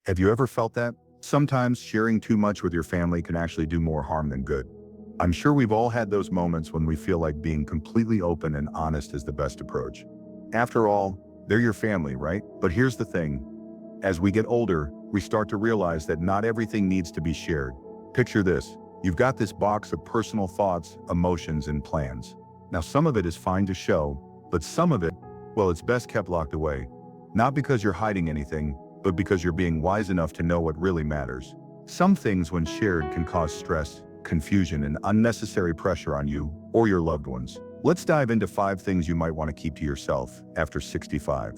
Have you ever felt that? Sometimes sharing too much with your family can actually do more harm than good. I'm sure we've all had those moments when we feel like being completely open and honest is the best approach. After all, they're your family, right? But here's the thing. As we get older, we start to realize that not everything needs to be shared. Picture this. You've got this box of personal thoughts, emotions, and plans. Now, some of it is fine to show, but some of it, well, it's best kept locked away. Not because you're hiding anything, but because you're being wise enough to know what really matters. Some things, when shared, can cause stress, confusion, and unnecessary pressure on you or your loved ones. Let's dive into 5 things you might want to keep to yourself after 65.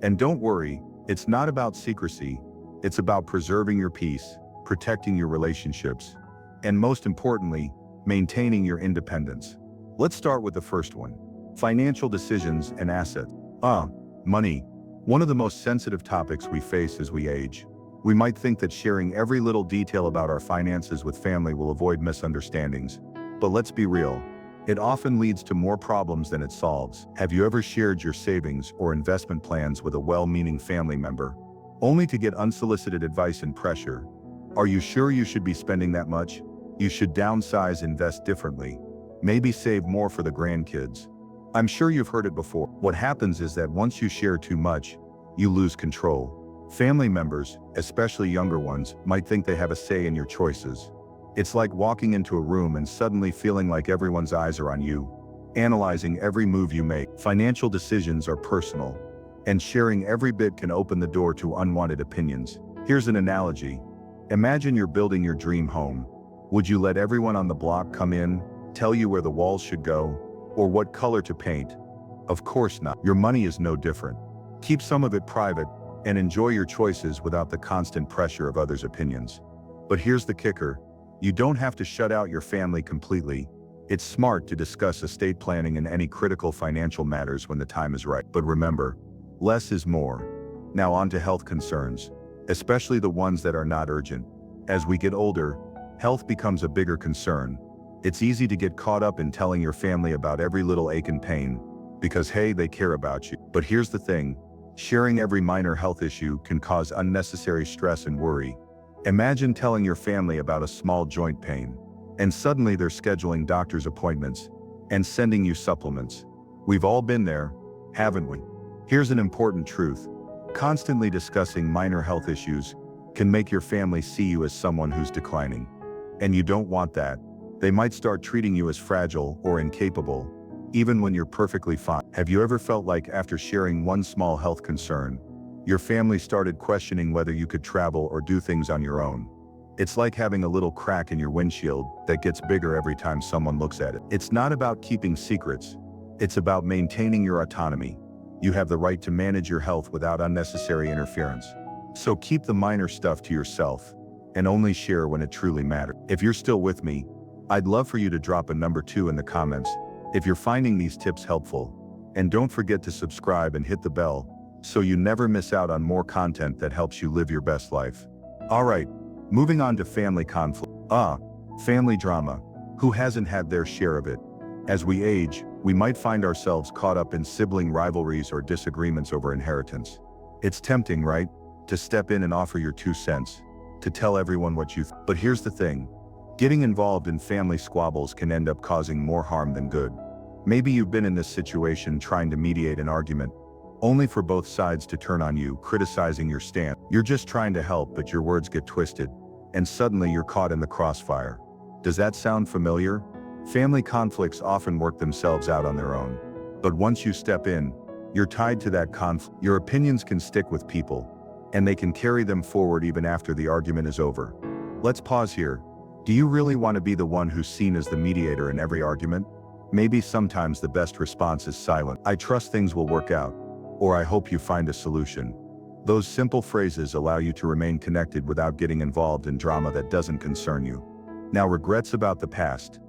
And don't worry, it's not about secrecy. It's about preserving your peace, protecting your relationships, and most importantly, maintaining your independence. Let's start with the first one. Financial decisions and assets. Money. One of the most sensitive topics we face as we age. We might think that sharing every little detail about our finances with family will avoid misunderstandings. But let's be real. It often leads to more problems than it solves. Have you ever shared your savings or investment plans with a well-meaning family member, only to get unsolicited advice and pressure? Are you sure you should be spending that much? You should downsize, invest differently. Maybe save more for the grandkids. I'm sure you've heard it before. What happens is that once you share too much, you lose control. Family members, especially younger ones, might think they have a say in your choices. It's like walking into a room and suddenly feeling like everyone's eyes are on you, analyzing every move you make. Financial decisions are personal, and sharing every bit can open the door to unwanted opinions. Here's an analogy. Imagine you're building your dream home. Would you let everyone on the block come in, tell you where the walls should go, or what color to paint? Of course not. Your money is no different. Keep some of it private and enjoy your choices without the constant pressure of others' opinions. But here's the kicker. You don't have to shut out your family completely. It's smart to discuss estate planning and any critical financial matters when the time is right. But remember, less is more. Now on to health concerns, especially the ones that are not urgent. As we get older, health becomes a bigger concern. It's easy to get caught up in telling your family about every little ache and pain, because hey, they care about you. But here's the thing. Sharing every minor health issue can cause unnecessary stress and worry. Imagine telling your family about a small joint pain, and suddenly they're scheduling doctor's appointments and sending you supplements. We've all been there, haven't we? Here's an important truth. Constantly discussing minor health issues can make your family see you as someone who's declining. And you don't want that. They might start treating you as fragile or incapable, even when you're perfectly fine. Have you ever felt like after sharing one small health concern, your family started questioning whether you could travel or do things on your own? It's like having a little crack in your windshield that gets bigger every time someone looks at it. It's not about keeping secrets. It's about maintaining your autonomy. You have the right to manage your health without unnecessary interference. So keep the minor stuff to yourself and only share when it truly matters. If you're still with me, I'd love for you to drop a number 2 in the comments if you're finding these tips helpful. And don't forget to subscribe and hit the bell so you never miss out on more content that helps you live your best life. Alright, moving on to family conflict. Family drama. Who hasn't had their share of it? As we age, we might find ourselves caught up in sibling rivalries or disagreements over inheritance. It's tempting, right? To step in and offer your 2 cents, to tell everyone what you think. But here's the thing. Getting involved in family squabbles can end up causing more harm than good. Maybe you've been in this situation trying to mediate an argument, only for both sides to turn on you, criticizing your stand. You're just trying to help, but your words get twisted, and suddenly you're caught in the crossfire. Does that sound familiar? Family conflicts often work themselves out on their own. But once you step in, you're tied to that conflict. Your opinions can stick with people, and they can carry them forward even after the argument is over. Let's pause here. Do you really want to be the one who's seen as the mediator in every argument? Maybe sometimes the best response is silent. I trust things will work out, or I hope you find a solution. Those simple phrases allow you to remain connected without getting involved in drama that doesn't concern you. Now, regrets about the past.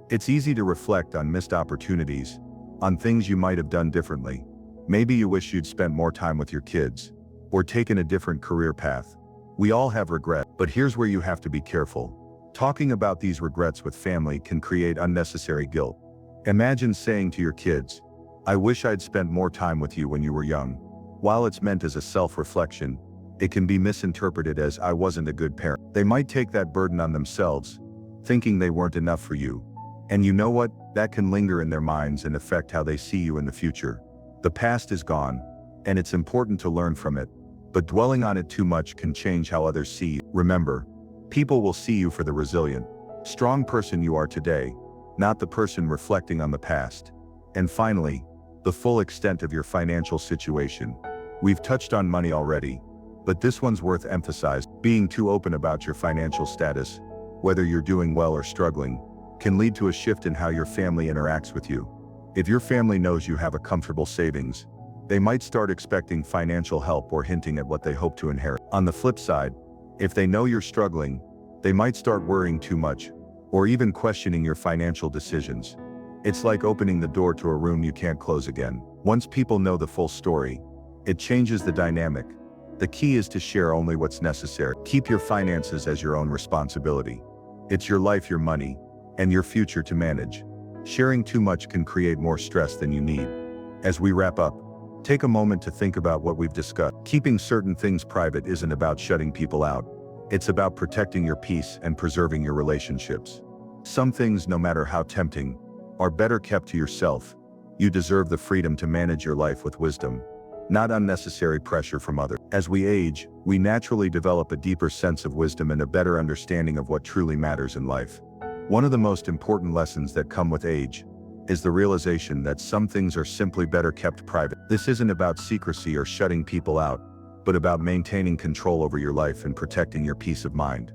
It's easy to reflect on missed opportunities, on things you might have done differently. Maybe you wish you'd spent more time with your kids, or taken a different career path. We all have regret, but here's where you have to be careful. Talking about these regrets with family can create unnecessary guilt. Imagine saying to your kids, "I wish I'd spent more time with you when you were young." While it's meant as a self-reflection, it can be misinterpreted as "I wasn't a good parent." They might take that burden on themselves, thinking they weren't enough for you. And you know what? That can linger in their minds and affect how they see you in the future. The past is gone, and it's important to learn from it, but dwelling on it too much can change how others see you. Remember, people will see you for the resilient, strong person you are today, not the person reflecting on the past. And finally, the full extent of your financial situation. We've touched on money already, but this one's worth emphasizing. Being too open about your financial status, whether you're doing well or struggling, can lead to a shift in how your family interacts with you. If your family knows you have a comfortable savings, they might start expecting financial help or hinting at what they hope to inherit. On the flip side, if they know you're struggling, they might start worrying too much, or even questioning your financial decisions. It's like opening the door to a room you can't close again. Once people know the full story, it changes the dynamic. The key is to share only what's necessary. Keep your finances as your own responsibility. It's your life, your money, and your future to manage. Sharing too much can create more stress than you need. As we wrap up, take a moment to think about what we've discussed. Keeping certain things private isn't about shutting people out. It's about protecting your peace and preserving your relationships. Some things, no matter how tempting, are better kept to yourself. You deserve the freedom to manage your life with wisdom, not unnecessary pressure from others. As we age, we naturally develop a deeper sense of wisdom and a better understanding of what truly matters in life. One of the most important lessons that come with age is the realization that some things are simply better kept private. This isn't about secrecy or shutting people out, but about maintaining control over your life and protecting your peace of mind.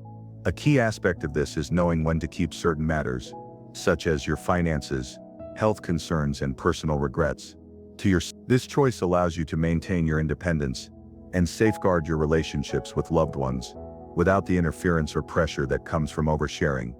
A key aspect of this is knowing when to keep certain matters, such as your finances, health concerns, and personal regrets, to yourself. This choice allows you to maintain your independence and safeguard your relationships with loved ones, without the interference or pressure that comes from oversharing.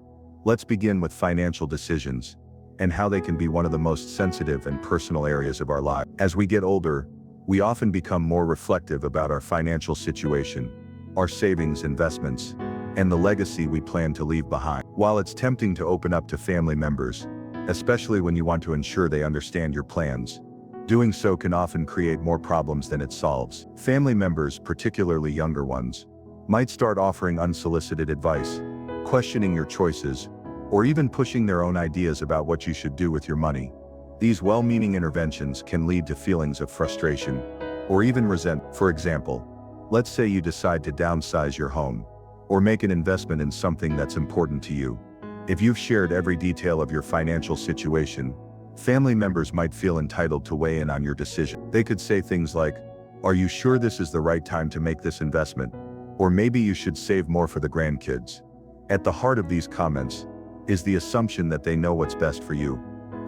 Let's begin with financial decisions, and how they can be one of the most sensitive and personal areas of our lives. As we get older, we often become more reflective about our financial situation, our savings, investments, and the legacy we plan to leave behind. While it's tempting to open up to family members, especially when you want to ensure they understand your plans, doing so can often create more problems than it solves. Family members, particularly younger ones, might start offering unsolicited advice, questioning your choices, or even pushing their own ideas about what you should do with your money. These well-meaning interventions can lead to feelings of frustration, or even resentment. For example, let's say you decide to downsize your home, or make an investment in something that's important to you. If you've shared every detail of your financial situation, family members might feel entitled to weigh in on your decision. They could say things like, "Are you sure this is the right time to make this investment? Or maybe you should save more for the grandkids." At the heart of these comments is the assumption that they know what's best for you,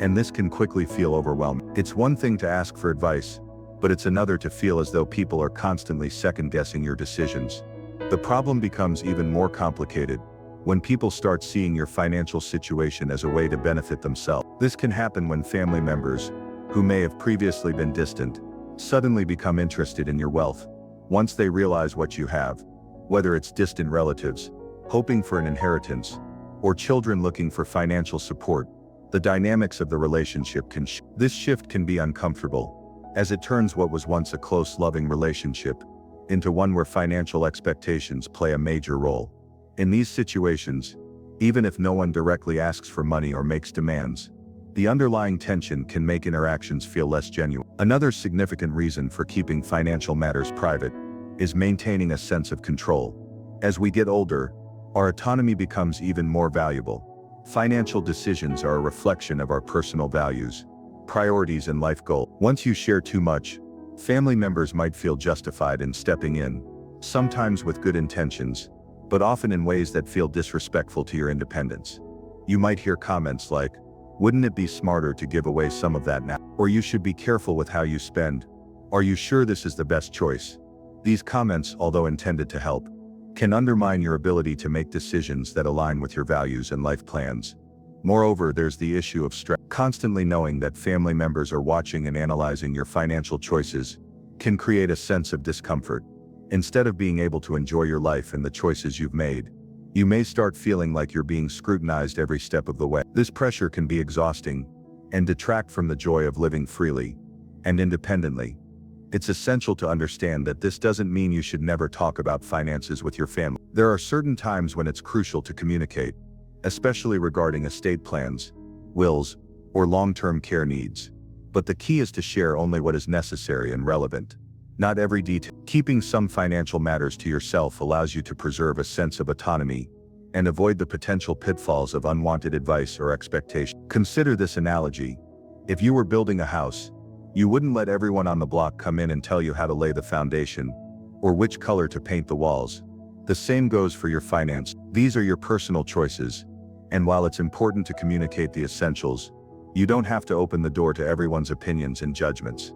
and this can quickly feel overwhelming. It's one thing to ask for advice, but it's another to feel as though people are constantly second-guessing your decisions. The problem becomes even more complicated when people start seeing your financial situation as a way to benefit themselves. This can happen when family members, who may have previously been distant, suddenly become interested in your wealth. Once they realize what you have, whether it's distant relatives hoping for an inheritance, or children looking for financial support, the dynamics of the relationship can shift. This shift can be uncomfortable, as it turns what was once a close, loving relationship into one where financial expectations play a major role. In these situations, even if no one directly asks for money or makes demands, the underlying tension can make interactions feel less genuine. Another significant reason for keeping financial matters private is maintaining a sense of control. As we get older, our autonomy becomes even more valuable. Financial decisions are a reflection of our personal values, priorities, and life goals. Once you share too much, family members might feel justified in stepping in, sometimes with good intentions, but often in ways that feel disrespectful to your independence. You might hear comments like, "Wouldn't it be smarter to give away some of that now?" Or, "You should be careful with how you spend." "Are you sure this is the best choice?" These comments, although intended to help, can undermine your ability to make decisions that align with your values and life plans. Moreover, there's the issue of stress. Constantly knowing that family members are watching and analyzing your financial choices can create a sense of discomfort. Instead of being able to enjoy your life and the choices you've made, you may start feeling like you're being scrutinized every step of the way. This pressure can be exhausting and detract from the joy of living freely and independently. It's essential to understand that this doesn't mean you should never talk about finances with your family. There are certain times when it's crucial to communicate, especially regarding estate plans, wills, or long-term care needs. But the key is to share only what is necessary and relevant, not every detail. Keeping some financial matters to yourself allows you to preserve a sense of autonomy and avoid the potential pitfalls of unwanted advice or expectation. Consider this analogy. If you were building a house, you wouldn't let everyone on the block come in and tell you how to lay the foundation or which color to paint the walls. The same goes for your finance. These are your personal choices, and while it's important to communicate the essentials, you don't have to open the door to everyone's opinions and judgments.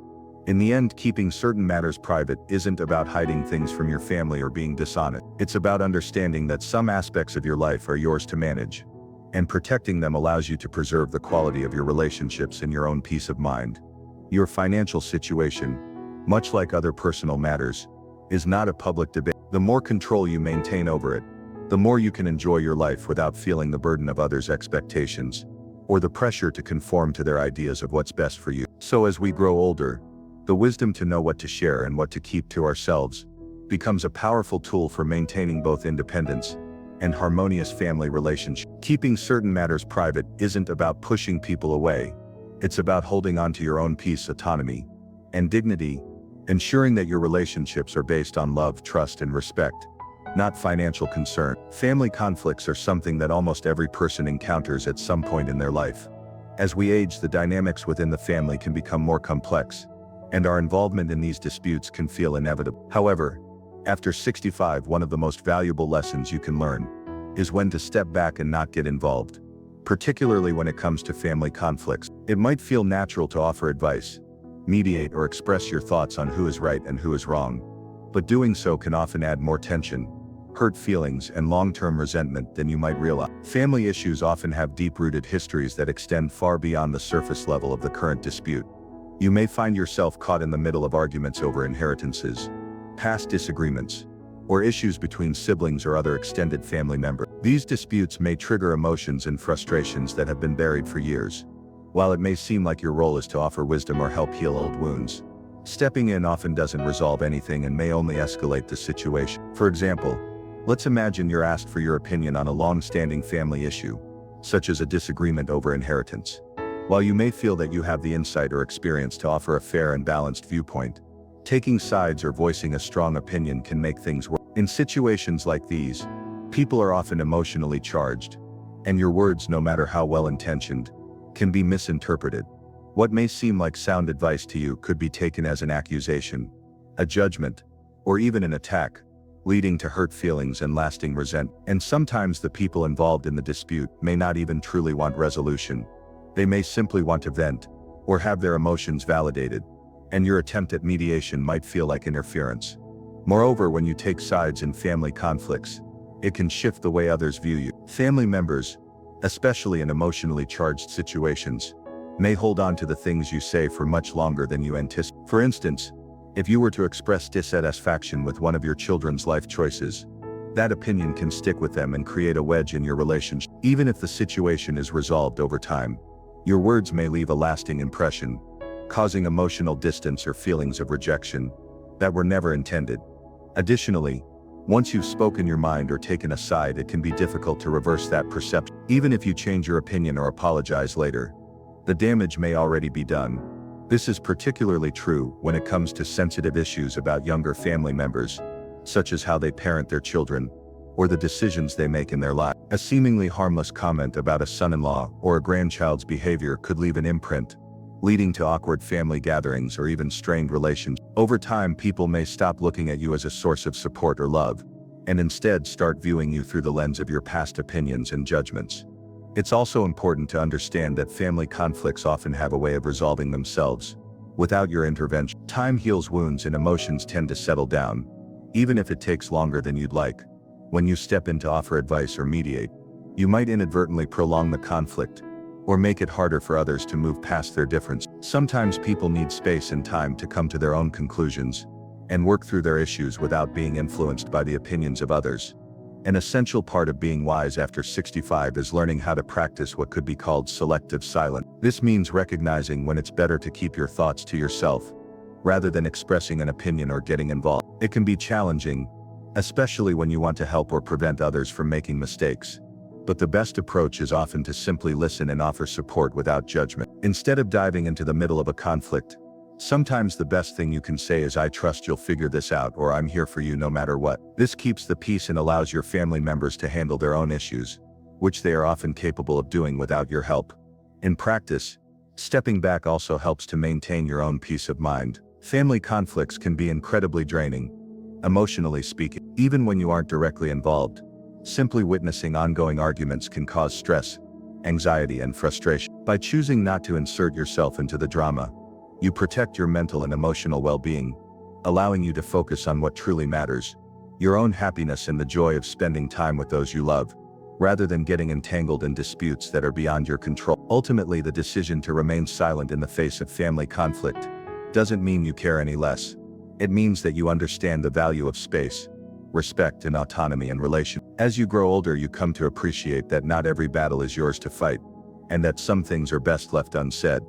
In the end, keeping certain matters private isn't about hiding things from your family or being dishonest. It's about understanding that some aspects of your life are yours to manage, and protecting them allows you to preserve the quality of your relationships and your own peace of mind. Your financial situation, much like other personal matters, is not a public debate. The more control you maintain over it, the more you can enjoy your life without feeling the burden of others' expectations or the pressure to conform to their ideas of what's best for you. So as we grow older, the wisdom to know what to share and what to keep to ourselves becomes a powerful tool for maintaining both independence and harmonious family relationships. Keeping certain matters private isn't about pushing people away. It's about holding on to your own peace, autonomy, and dignity, ensuring that your relationships are based on love, trust, and respect, not financial concern. Family conflicts are something that almost every person encounters at some point in their life. As we age, the dynamics within the family can become more complex, and our involvement in these disputes can feel inevitable. However, after 65, one of the most valuable lessons you can learn is when to step back and not get involved, particularly when it comes to family conflicts. It might feel natural to offer advice, mediate, or express your thoughts on who is right and who is wrong, but doing so can often add more tension, hurt feelings, and long-term resentment than you might realize. Family issues often have deep-rooted histories that extend far beyond the surface level of the current dispute. You may find yourself caught in the middle of arguments over inheritances, past disagreements, or issues between siblings or other extended family members. These disputes may trigger emotions and frustrations that have been buried for years. While it may seem like your role is to offer wisdom or help heal old wounds, stepping in often doesn't resolve anything and may only escalate the situation. For example, let's imagine you're asked for your opinion on a long-standing family issue, such as a disagreement over inheritance. While you may feel that you have the insight or experience to offer a fair and balanced viewpoint, taking sides or voicing a strong opinion can make things worse. In situations like these, people are often emotionally charged, and your words, no matter how well-intentioned, can be misinterpreted. What may seem like sound advice to you could be taken as an accusation, a judgment, or even an attack, leading to hurt feelings and lasting resentment. And sometimes the people involved in the dispute may not even truly want resolution. They may simply want to vent, or have their emotions validated, and your attempt at mediation might feel like interference. Moreover, when you take sides in family conflicts, it can shift the way others view you. Family members, especially in emotionally charged situations, may hold on to the things you say for much longer than you anticipate. For instance, if you were to express dissatisfaction with one of your children's life choices, that opinion can stick with them and create a wedge in your relationship. Even if the situation is resolved over time, your words may leave a lasting impression, causing emotional distance or feelings of rejection that were never intended. Additionally, once you've spoken your mind or taken a side, it can be difficult to reverse that perception. Even if you change your opinion or apologize later, the damage may already be done. This is particularly true when it comes to sensitive issues about younger family members, such as how they parent their children, or the decisions they make in their lives. A seemingly harmless comment about a son-in-law or a grandchild's behavior could leave an imprint, leading to awkward family gatherings or even strained relations. Over time, people may stop looking at you as a source of support or love, and instead start viewing you through the lens of your past opinions and judgments. It's also important to understand that family conflicts often have a way of resolving themselves without your intervention. Time heals wounds and emotions tend to settle down, even if it takes longer than you'd like. When you step in to offer advice or mediate, you might inadvertently prolong the conflict, or make it harder for others to move past their difference. Sometimes people need space and time to come to their own conclusions and work through their issues without being influenced by the opinions of others. An essential part of being wise after 65 is learning how to practice what could be called selective silence. This means recognizing when it's better to keep your thoughts to yourself rather than expressing an opinion or getting involved. It can be challenging, especially when you want to help or prevent others from making mistakes. But the best approach is often to simply listen and offer support without judgment. Instead of diving into the middle of a conflict, sometimes the best thing you can say is, "I trust you'll figure this out," or "I'm here for you no matter what." This keeps the peace and allows your family members to handle their own issues, which they are often capable of doing without your help. In practice, stepping back also helps to maintain your own peace of mind. Family conflicts can be incredibly draining, emotionally speaking. Even when you aren't directly involved, simply witnessing ongoing arguments can cause stress, anxiety, and frustration. By choosing not to insert yourself into the drama, you protect your mental and emotional well-being, allowing you to focus on what truly matters: your own happiness and the joy of spending time with those you love, rather than getting entangled in disputes that are beyond your control. Ultimately, the decision to remain silent in the face of family conflict doesn't mean you care any less. It means that you understand the value of space, respect, and autonomy in relation. As you grow older, you come to appreciate that not every battle is yours to fight, and that some things are best left unsaid.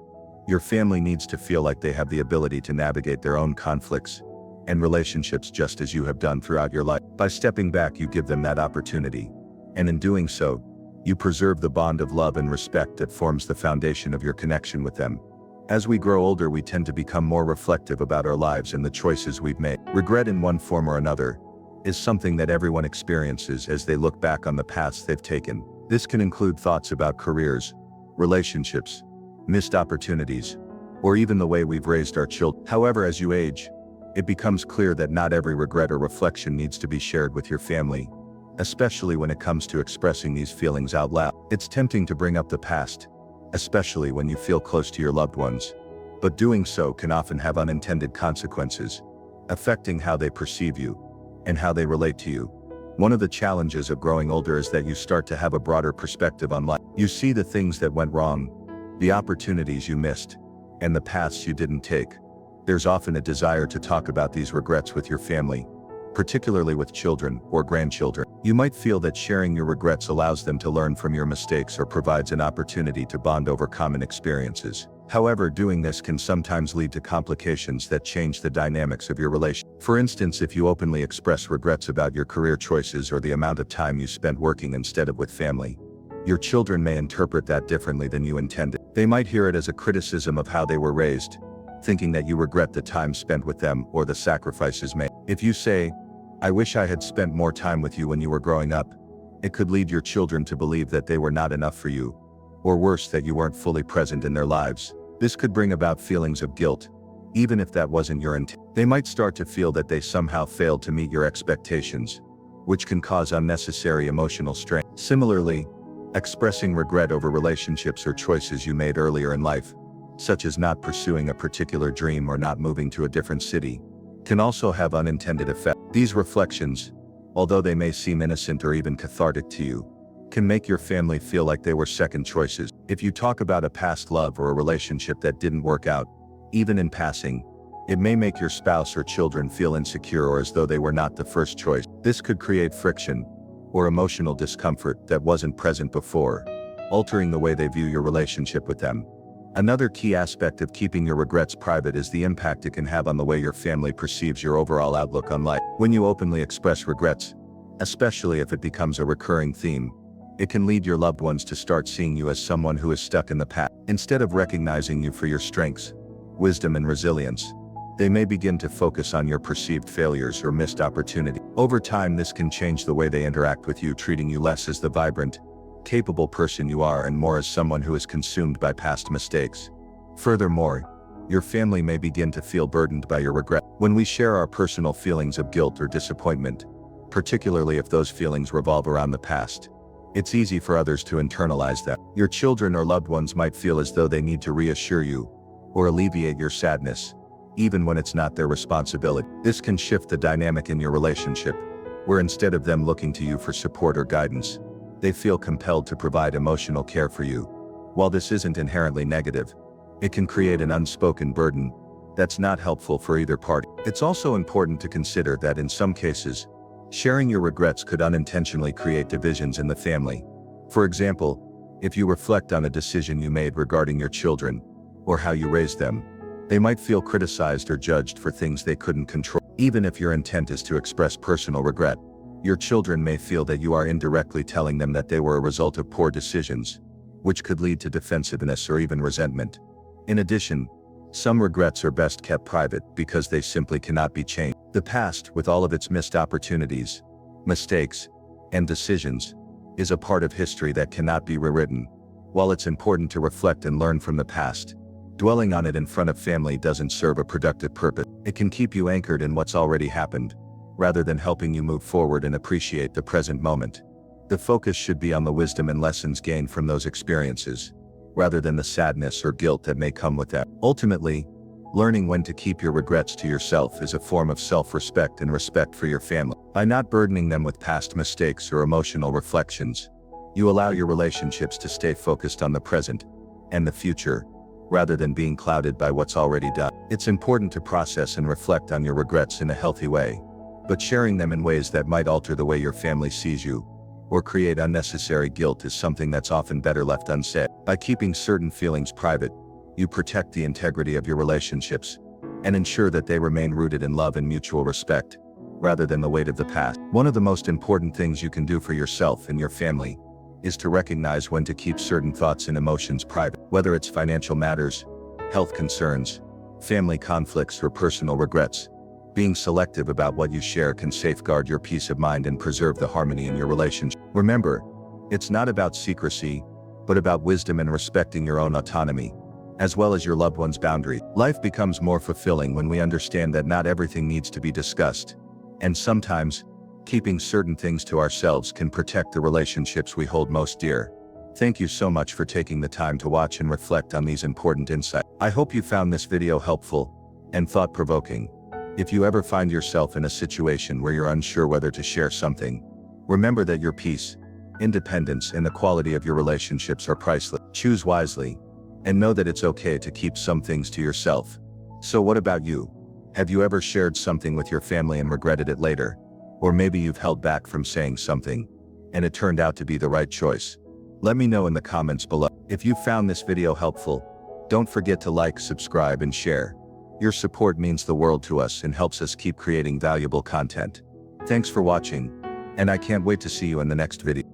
Your family needs to feel like they have the ability to navigate their own conflicts and relationships just as you have done throughout your life. By stepping back, you give them that opportunity, and in doing so, you preserve the bond of love and respect that forms the foundation of your connection with them. As we grow older, we tend to become more reflective about our lives and the choices we've made. Regret, in one form or another, is something that everyone experiences as they look back on the paths they've taken. This can include thoughts about careers, relationships, missed opportunities, or even the way we've raised our children. However, as you age, it becomes clear that not every regret or reflection needs to be shared with your family, especially when it comes to expressing these feelings out loud. It's tempting to bring up the past, especially when you feel close to your loved ones, but doing so can often have unintended consequences, affecting how they perceive you and how they relate to you. One of the challenges of growing older is that you start to have a broader perspective on life. You see the things that went wrong, the opportunities you missed, and the paths you didn't take. There's often a desire to talk about these regrets with your family, particularly with children or grandchildren. You might feel that sharing your regrets allows them to learn from your mistakes or provides an opportunity to bond over common experiences. However, doing this can sometimes lead to complications that change the dynamics of your relation. For instance, if you openly express regrets about your career choices or the amount of time you spent working instead of with family, your children may interpret that differently than you intended. They might hear it as a criticism of how they were raised, thinking that you regret the time spent with them or the sacrifices made. If you say, "I wish I had spent more time with you when you were growing up," it could lead your children to believe that they were not enough for you, or worse, that you weren't fully present in their lives. This could bring about feelings of guilt, even if that wasn't your intent. They might start to feel that they somehow failed to meet your expectations, which can cause unnecessary emotional strain. Similarly, expressing regret over relationships or choices you made earlier in life, such as not pursuing a particular dream or not moving to a different city, can also have unintended effects. These reflections, although they may seem innocent or even cathartic to you, can make your family feel like they were second choices. If you talk about a past love or a relationship that didn't work out, even in passing, it may make your spouse or children feel insecure or as though they were not the first choice. This could create friction or emotional discomfort that wasn't present before, altering the way they view your relationship with them. Another key aspect of keeping your regrets private is the impact it can have on the way your family perceives your overall outlook on life. When you openly express regrets, especially if it becomes a recurring theme, it can lead your loved ones to start seeing you as someone who is stuck in the past. Instead of recognizing you for your strengths, wisdom, and resilience, they may begin to focus on your perceived failures or missed opportunity. Over time, this can change the way they interact with you, treating you less as the vibrant, capable person you are and more as someone who is consumed by past mistakes. Furthermore, your family may begin to feel burdened by your regret. When we share our personal feelings of guilt or disappointment, particularly if those feelings revolve around the past, it's easy for others to internalize that. Your children or loved ones might feel as though they need to reassure you or alleviate your sadness, even when it's not their responsibility. This can shift the dynamic in your relationship, where instead of them looking to you for support or guidance, they feel compelled to provide emotional care for you. While this isn't inherently negative, it can create an unspoken burden that's not helpful for either party. It's also important to consider that in some cases, sharing your regrets could unintentionally create divisions in the family. For example, if you reflect on a decision you made regarding your children, or how you raised them, They might feel criticized or judged for things they couldn't control. Even if your intent is to express personal regret, your children may feel that you are indirectly telling them that they were a result of poor decisions, which could lead to defensiveness or even resentment. In addition, some regrets are best kept private because they simply cannot be changed. The past, with all of its missed opportunities, mistakes, and decisions, is a part of history that cannot be rewritten. While it's important to reflect and learn from the past, dwelling on it in front of family doesn't serve a productive purpose. It can keep you anchored in what's already happened, rather than helping you move forward and appreciate the present moment. The focus should be on the wisdom and lessons gained from those experiences, rather than the sadness or guilt that may come with them. Ultimately, learning when to keep your regrets to yourself is a form of self-respect and respect for your family. By not burdening them with past mistakes or emotional reflections, you allow your relationships to stay focused on the present and the future, rather than being clouded by what's already done. It's important to process and reflect on your regrets in a healthy way, but sharing them in ways that might alter the way your family sees you or create unnecessary guilt is something that's often better left unsaid. By keeping certain feelings private, you protect the integrity of your relationships and ensure that they remain rooted in love and mutual respect, rather than the weight of the past. One of the most important things you can do for yourself and your family is to recognize when to keep certain thoughts and emotions private. Whether it's financial matters, health concerns, family conflicts, or personal regrets, being selective about what you share can safeguard your peace of mind and preserve the harmony in your relationship. Remember, it's not about secrecy, but about wisdom and respecting your own autonomy, as well as your loved one's boundaries. Life becomes more fulfilling when we understand that not everything needs to be discussed, and sometimes, keeping certain things to ourselves can protect the relationships we hold most dear. Thank you so much for taking the time to watch and reflect on these important insights. I hope you found this video helpful and thought-provoking. If you ever find yourself in a situation where you're unsure whether to share something, remember that your peace, independence, and the quality of your relationships are priceless. Choose wisely, and know that it's okay to keep some things to yourself. So what about you? Have you ever shared something with your family and regretted it later? Or maybe you've held back from saying something, and it turned out to be the right choice. Let me know in the comments below. If you found this video helpful, don't forget to like, subscribe, and share. Your support means the world to us and helps us keep creating valuable content. Thanks for watching, and I can't wait to see you in the next video.